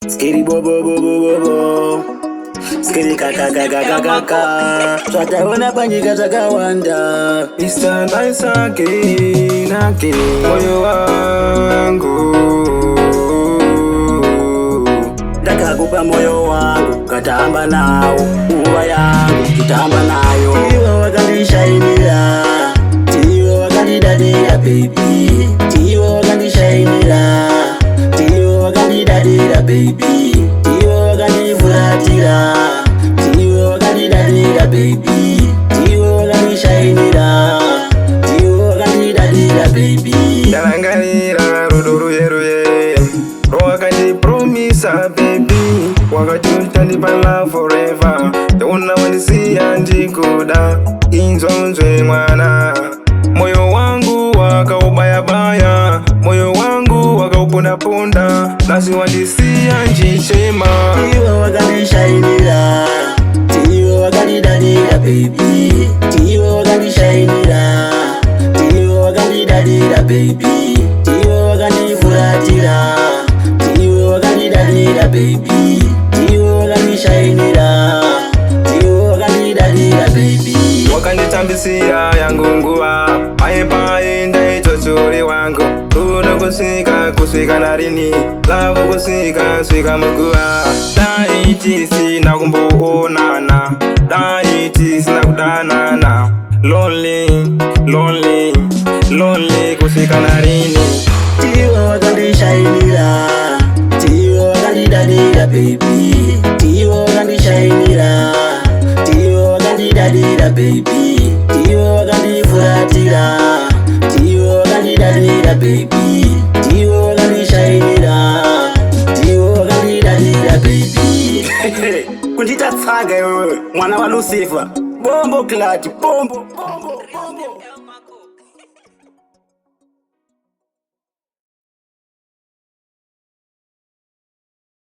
Skitty bo bo bo bo bo bo. Skitty kaka kaka kaka kaka. Twataona panyika takawanda. Mr. Nice again, again. Moyo wangu ndakakupa moyo wangu, katamba nawo. Nguva yangu tutamba nayo. Tiwo wakandishainira, tiwo wakandidadira baby. Tiwo wakandishainira, tiwo wakandidadira baby. Tiwo wakandifuratira, tiwo wakandidadira baby. Tiwo wakandishainira, tiwo wakandidadira baby. ndarangarira rudo ruyeruye rwakandipuromisa baby, wakati uchandipa love forever. Ndona wandisiya ndikuda inzonzwe mwana. Moyo wangu wakaubayabaya, moyo wangu wakaupondaponda, nasi wandisiya njichema. Tiwo wakandishainira, tiwo wakandidadira baby. Tiwo wakandishainira, tiwo wakandidadira baby. Tiwo wakandifuratira, tiwo wakandidadira baby. Tiwo wakandishainira, tiwo wakandidadira baby. Wakanditambisia yangu nguva, paye paye ndaitotori wangu. Kuno kusika narini, lavo kusika muguva. Daiti sina kumboonana, daiti sina kudanana. Lonely, lonely, lonely kusika narini. Tiwo wakandishainira, tiwo wakandidadira baby. Tiwo wakandishainira, tiwo wakandidadira baby. Tiwo wakandifuratira, tiwo wakandidadira baby. Tiwo wakandishainira, tiwo wakandidadira baby. Kundita tsaga wewe, mwana wa Lucifer. Bombo klati, bombo.